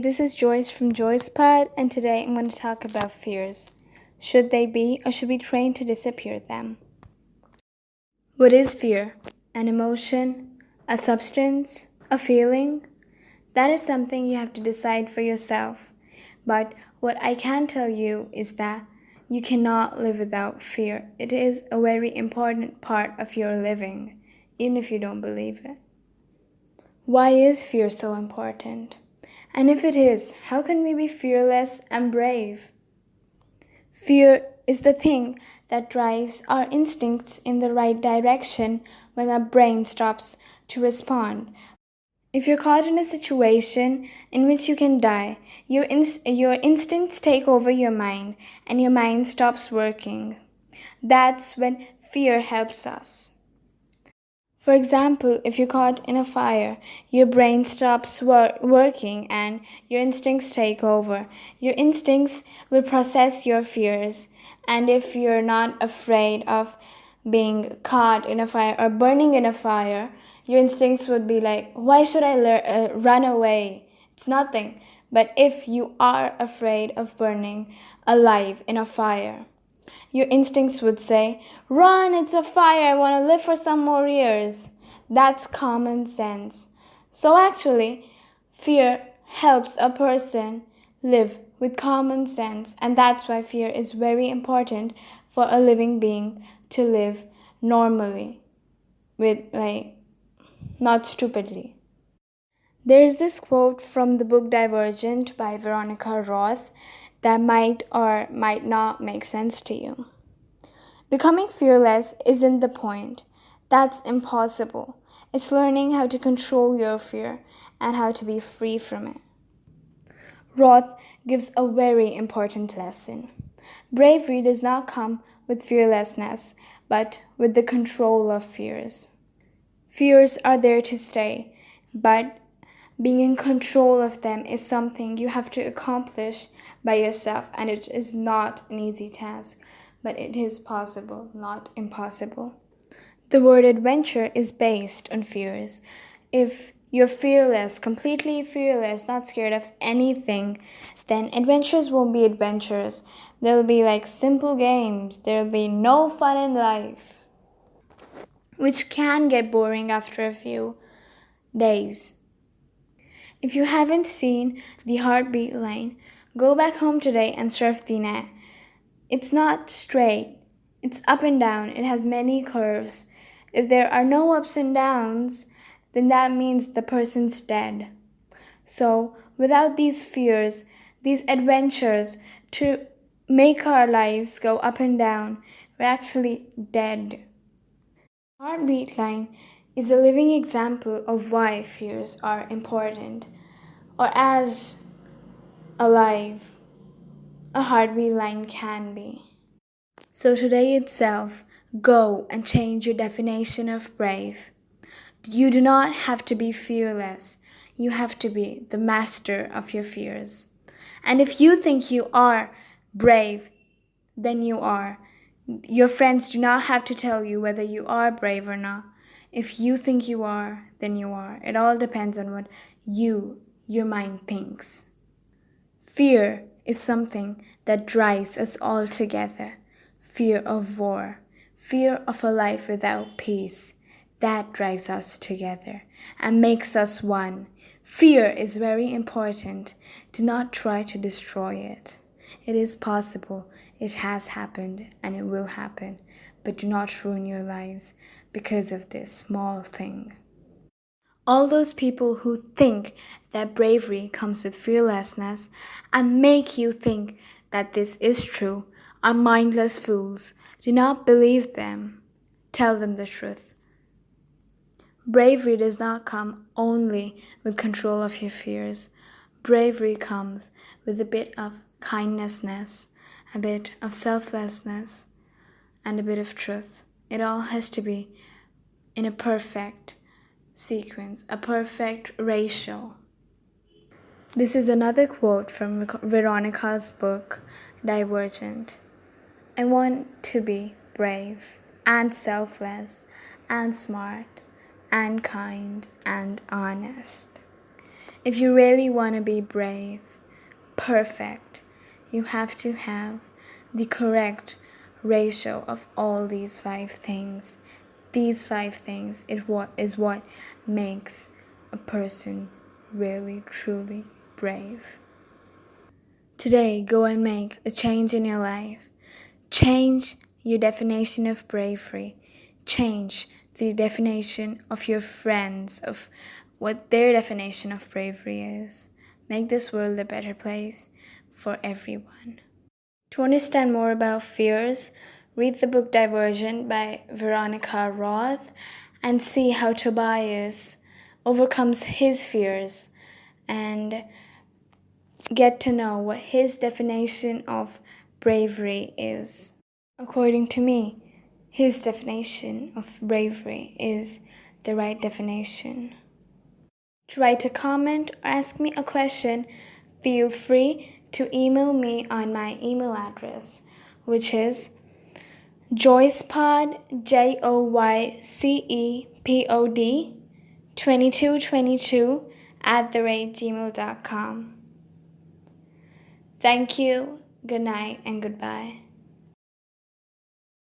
this is Joyce from JoycePod, and today I'm going to talk about fears. Should they be, or should we train to disappear them? What is fear? An emotion? A substance? A feeling? That is something you have to decide for yourself. But what I can tell you is that you cannot live without fear. It is a very important part of your living, even if you don't believe it. Why is fear so important? And if it is, how can we be fearless and brave? Fear is the thing that drives our instincts in the right direction when our brain stops to respond. If you're caught in a situation in which you can die, your instincts take over your mind and your mind stops working. That's when fear helps us. For example, if you're caught in a fire, your brain stops working and your instincts take over. Your instincts will process your fears. And if you're not afraid of being caught in a fire or burning in a fire, your instincts would be like, why should I run away? It's nothing. But if you are afraid of burning alive in a fire, your instincts would say, run, it's a fire, I want to live for some more years. That's common sense. So actually, fear helps a person live with common sense, and that's why fear is very important for a living being to live normally, with not stupidly. There's this quote from the book Divergent by Veronica Roth that might or might not make sense to you. Becoming fearless isn't the point. That's impossible. It's learning how to control your fear and how to be free from it. Roth gives a very important lesson. Bravery does not come with fearlessness, but with the control of fears. Fears are there to stay, but being in control of them is something you have to accomplish by yourself, and it is not an easy task, but it is possible, not impossible. The word adventure is based on fears. If you're fearless, completely fearless, not scared of anything, then adventures won't be adventures. There'll be like simple games. There'll be no fun in life, which can get boring after a few days. If you haven't seen the heartbeat line, go back home today and surf the net. It's not straight. It's up and down. It has many curves. If there are no ups and downs, then that means the person's dead. So, without these fears, these adventures to make our lives go up and down, we're actually dead. Heartbeat line is a living example of why fears are important, or as alive a heartbeat line can be. So today itself, go and change your definition of brave. You do not have to be fearless. You have to be the master of your fears. And if you think you are brave, then you are. Your friends do not have to tell you whether you are brave or not. If you think you are, then you are. It all depends on what your mind thinks. Fear is something that drives us all together. Fear of war, fear of a life without peace. That drives us together and makes us one. Fear is very important. Do not try to destroy it. It is possible, it has happened, and it will happen. But do not ruin your lives because of this small thing. All those people who think that bravery comes with fearlessness and make you think that this is true are mindless fools. Do not believe them. Tell them the truth. Bravery does not come only with control of your fears. Bravery comes with a bit of kindnessness, a bit of selflessness, and a bit of truth. It all has to be in a perfect sequence, a perfect ratio. This is another quote from Veronica's book, Divergent. I want to be brave and selfless and smart and kind and honest. If you really want to be brave, perfect, you have to have the correct ratio of all these 5 things. These 5 things is what makes a person really, truly brave. Today, go and make a change in your life. Change your definition of bravery. Change the definition of your friends, of what their definition of bravery is. Make this world a better place for everyone. To understand more about fears, read the book Divergent by Veronica Roth and see how Tobias overcomes his fears and get to know what his definition of bravery is. According to me, his definition of bravery is the right definition. To write a comment or ask me a question, feel free to email me on my email address, which is JoycePod, JoycePod 2222 @gmail.com. Thank you, good night, and goodbye.